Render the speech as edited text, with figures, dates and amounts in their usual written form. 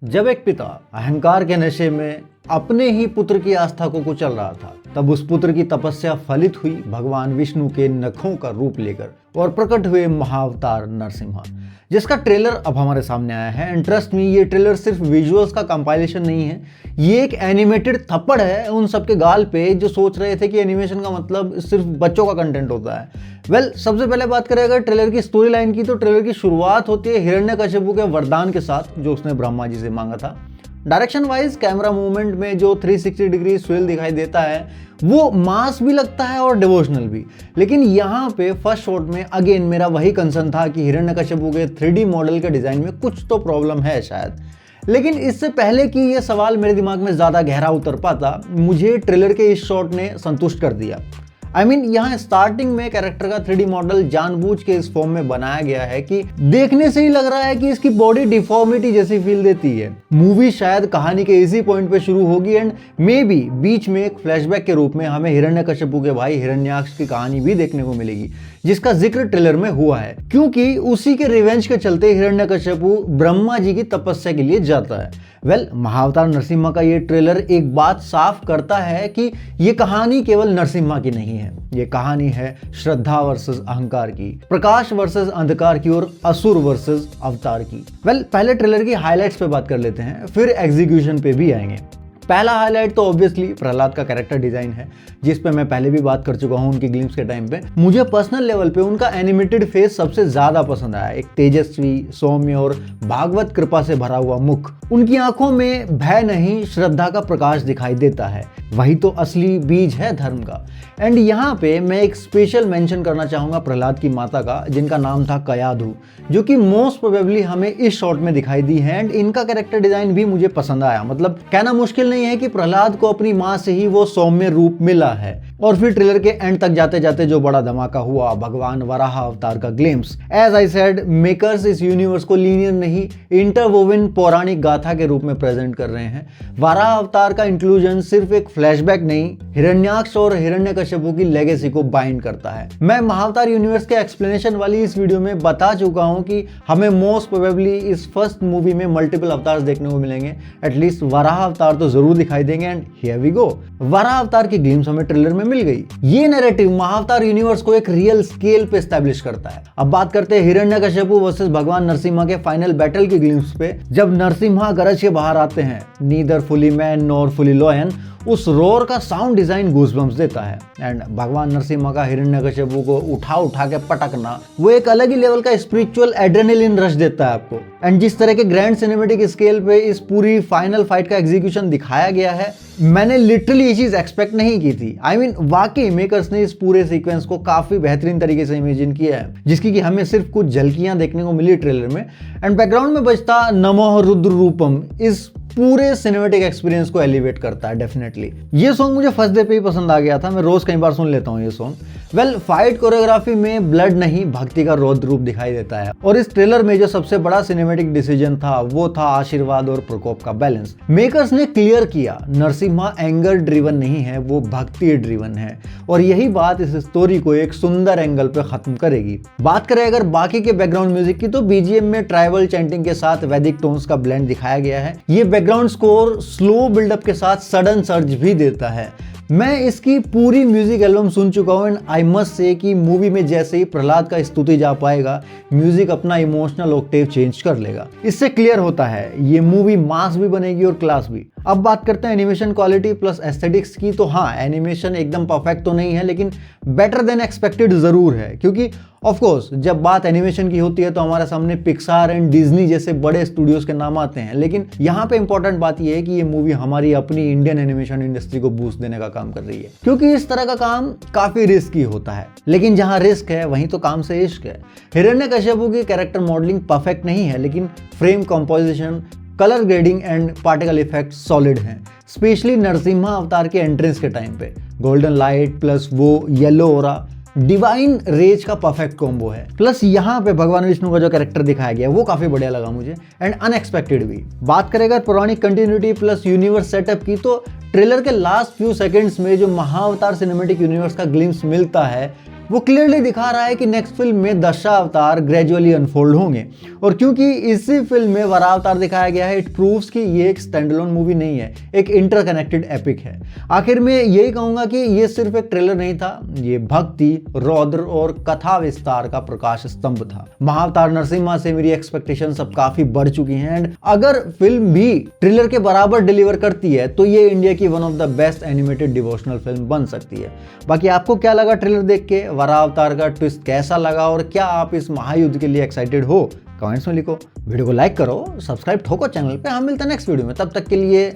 जब एक पिता अहंकार के नशे में अपने ही पुत्र की आस्था को कुचल रहा था, तब उस पुत्र की तपस्या फलित हुई भगवान विष्णु के नखों का रूप लेकर और प्रकट हुए महाअवतार नरसिम्हा, जिसका ट्रेलर अब हमारे सामने आया है। एंड ट्रस्ट मी, ये ट्रेलर सिर्फ विजुअल्स का कंपाइलेशन नहीं है, ये एक एनिमेटेड थप्पड़ है उन सबके गाल पे जो सोच रहे थे कि एनिमेशन का मतलब सिर्फ बच्चों का कंटेंट होता है। सबसे पहले बात करें अगर ट्रेलर की स्टोरी लाइन की, तो ट्रेलर की शुरुआत होती है हिरण्यकशिपु के वरदान के साथ जो उसने ब्रह्मा जी से मांगा था। डायरेक्शन वाइज कैमरा मूवमेंट में जो 360 डिग्री स्विल दिखाई देता है वो मास भी लगता है और डिवोशनल भी। लेकिन यहाँ पे फर्स्ट शॉट में अगेन मेरा वही कंसर्न था कि हिरण्यकशिपु के 3D मॉडल के डिजाइन में कुछ तो प्रॉब्लम है शायद। लेकिन इससे पहले कि ये सवाल मेरे दिमाग में ज्यादा गहरा उतर पाता, मुझे ट्रेलर के इस शॉट ने संतुष्ट कर दिया। यहाँ स्टार्टिंग में कैरेक्टर का 3D मॉडल जानबूझ के इस फॉर्म में बनाया गया है कि देखने से ही लग रहा है कि इसकी बॉडी डिफॉर्मिटी जैसी फील देती है। मूवी शायद कहानी के इसी पॉइंट पे शुरू होगी एंड मे बी बीच में एक फ्लैशबैक के रूप में हमें हिरण्यकशिपु के भाई हिरण्याक्ष की कहानी भी देखने को मिलेगी, जिसका जिक्र ट्रेलर में हुआ है, क्योंकि उसी के रिवेंज के चलते हिरण्यकशिपु ब्रह्मा जी की तपस्या के लिए जाता है। महाअवतार नरसिम्हा का ये ट्रेलर एक बात साफ करता है कि ये कहानी केवल नरसिम्हा की नहीं है, ये कहानी है श्रद्धा वर्सेस अहंकार की, प्रकाश वर्सेस अंधकार की और असुर वर्सेस अवतार की। पहले ट्रेलर की हाइलाइट्स पे बात कर लेते हैं, फिर एग्जीक्यूशन पे भी आएंगे। पहला हाईलाइट तो ऑब्वियसली प्रहलाद का कैरेक्टर डिजाइन है, जिस पे मैं पहले भी बात कर चुका हूं उनकी ग्लिम्स के टाइम पे। मुझे पर्सनल लेवल पे उनका एनिमेटेड फेस सबसे ज्यादा पसंद आया। एक तेजस्वी, सौम्य और भागवत कृपा से भरा हुआ मुख, उनकी आंखों में भय नहीं श्रद्धा का प्रकाश दिखाई देता है। वही तो असली बीज है धर्म का। एंड यहाँ पे मैं एक स्पेशल मेंशन करना चाहूंगा प्रहलाद की माता का, जिनका नाम था कयाधु, जो कि मोस्ट प्रोबेबली हमें इस शॉट में दिखाई दी है। एंड इनका कैरेक्टर डिजाइन भी मुझे पसंद आया। मतलब कहना मुश्किल नहीं है कि प्रहलाद को अपनी मां से ही वो सौम्य रूप मिला है। और फिर ट्रेलर के एंड तक जाते जाते जो बड़ा धमाका हुआ, भगवान वराह अवतार का glimpse. As I said, makers इस यूनिवर्स को लीनियर नहीं, इंटरवोवन पौराणिक गाथा के रूप में प्रेजेंट कर रहे हैं। वराह अवतार का इंक्लूजन सिर्फ एक फ्लैशबैक नहीं, हिरण्याक्ष और हिरण्यकशिपु की लेगेसी को बाइंड करता है। मैं महाअवतार यूनिवर्स के एक्सप्लेनेशन वाली इस वीडियो में बता चुका हूं कि हमें मोस्ट प्रोबेबली इस फर्स्ट मूवी में मल्टीपल अवतार्स देखने को मिलेंगे। एटलीस्ट वराह अवतार तो जरूर दिखाई देंगे। And here we go, Varaha अवतार की ग्लिम्स हमें ट्रेलर में मिल गई। ये नैरेटिव महाअवतार यूनिवर्स को एक रियल स्केल पे एस्टैब्लिश करता है। अब बात करते हैं हिरण्यकशिपु वर्सेस भगवान नरसिम्हा के फाइनल बैटल की ग्लिम्स पे। जब नरसिम्हा गरज के बाहर आते हैं, neither fully man nor fully lion, उस रोर का साउंड डिजाइन गूज़बम्प्स देता है। एंड भगवान नरसिम्हा का हिरण्यकशिपु को उठा उठा के पटकना, वो एक अलग ही लेवल का स्पिरिचुअल एड्रेनलिन रश देता है आपको। एंड जिस तरह के ग्रैंड सिनेमेटिक स्केल पे इस पूरी फाइनल फाइट का एग्जीक्यूशन दिखाया गया है, मैंने लिटरली ये चीज एक्सपेक्ट नहीं की थी। वाकई मेकर्स ने इस पूरे सीक्वेंस को काफी बेहतरीन तरीके से इमेजिन किया है, जिसकी कि हमें सिर्फ कुछ झलकियां देखने को मिली ट्रेलर में। एंड बैकग्राउंड में बजता नमो रुद्र रूपम इस पूरे सिनेमेटिक एक्सपीरियंस को एलिवेट करता है डेफिनेटली। ये सॉन्ग मुझे फर्स्ट डे पे ही पसंद आ गया था, मैं रोज कई बार सुन लेता हूँ ये सॉन्ग। फाइट कोरियोग्राफी में ब्लड नहीं, भक्ति का रौद्र रूप दिखाई देता है। और इस ट्रेलर में जो सबसे बड़ा सिनेमेटिक डिसीजन था वो था आशीर्वाद और प्रकोप का बैलेंस। मेकर्स ने क्लियर किया नरसिम्हा एंगर ड्रिवन नहीं है, वो भक्ति ड्रिवन है। और यही बात इस स्टोरी को एक सुंदर एंगल पे खत्म करेगी। बात करें अगर बाकी के बैकग्राउंड म्यूजिक की, तो बीजीएम में ट्राइबल चैंटिंग के साथ वैदिक टोन्स का ब्लेंड दिखाया गया है। ये बैकग्राउंड स्कोर स्लो बिल्डअप के साथ सडन सर्ज भी देता है। मैं इसकी पूरी म्यूजिक एल्बम सुन चुका हूं एंड आई मस्ट से कि मूवी में जैसे ही प्रहलाद का स्तुति जा पाएगा, म्यूजिक अपना इमोशनल ऑक्टेव चेंज कर लेगा। इससे क्लियर होता है ये मूवी मास भी बनेगी और क्लास भी। अब बात करते हैं एनिमेशन क्वालिटी प्लस एस्थेटिक्स की। तो हाँ, एनिमेशन एकदम परफेक्ट तो नहीं है, लेकिन बेटर देन एक्सपेक्टेड जरूर है। क्योंकि ऑफ कोर्स जब बात एनिमेशन की होती है तो हमारे सामने पिक्सार एंड डिज्नी जैसे बड़े स्टूडियोज के नाम आते हैं। लेकिन यहाँ पे इंपॉर्टेंट बात यह है कि ये मूवी हमारी अपनी इंडियन एनिमेशन इंडस्ट्री को बूस्ट देने का काम कर रही है, क्योंकि इस तरह का काम काफी रिस्की होता है। लेकिन जहाँ रिस्क है वहीं तो काम से इश्क है। हिरण्यकशिपु की कैरेक्टर मॉडलिंग परफेक्ट नहीं है, लेकिन frame composition, colour grading and particle effect solid हैं। स्पेशली नरसिम्हा अवतार के एंट्रेंस के टाइम पे गोल्डन लाइट प्लस वो येलो ओरा डिवाइन रेज का परफेक्ट कॉम्बो है। प्लस यहाँ पे भगवान विष्णु का जो कैरेक्टर दिखाया गया है वो काफी बढ़िया लगा मुझे एंड अनएक्सपेक्टेड भी। बात करेगा पौराणिक कंटिन्यूटी प्लस यूनिवर्स सेटअप की, तो ट्रेलर के लास्ट फ्यू सेकंड्स में जो महाअवतार सिनेमैटिक यूनिवर्स का ग्लिम्स मिलता है वो क्लियरली दिखा रहा है कि नेक्स्ट फिल्म में दशावतार ग्रेजुअली अनफोल्ड होंगे। और क्योंकि इसी फिल्म में वरावतार दिखाया गया है, इट प्रूव्स कि ये एक स्टैंडअलोन मूवी नहीं है, एक इंटरकनेक्टेड एपिक है। आखिर में यही कहूंगा कि ये सिर्फ एक ट्रेलर नहीं था, ये भक्ति, रौद्र और कथा विस्तार का प्रकाश स्तंभ था। महाअवतार नरसिम्हा से मेरी एक्सपेक्टेशंस अब काफी बढ़ चुकी हैं एंड अगर फिल्म भी ट्रेलर के बराबर डिलीवर करती है तो ये इंडिया की one of the best animated devotional film बन सकती है। बाकी आपको क्या लगा ट्रेलर देख के, वरावतार का ट्विस्ट कैसा लगा और क्या आप इस महायुद्ध के लिए एक्साइटेड हो? कमेंट्स में लिखो। वीडियो को लाइक करो, सब्सक्राइब ठोको चैनल पे। हम मिलते हैं नेक्स्ट वीडियो में, तब तक के लिए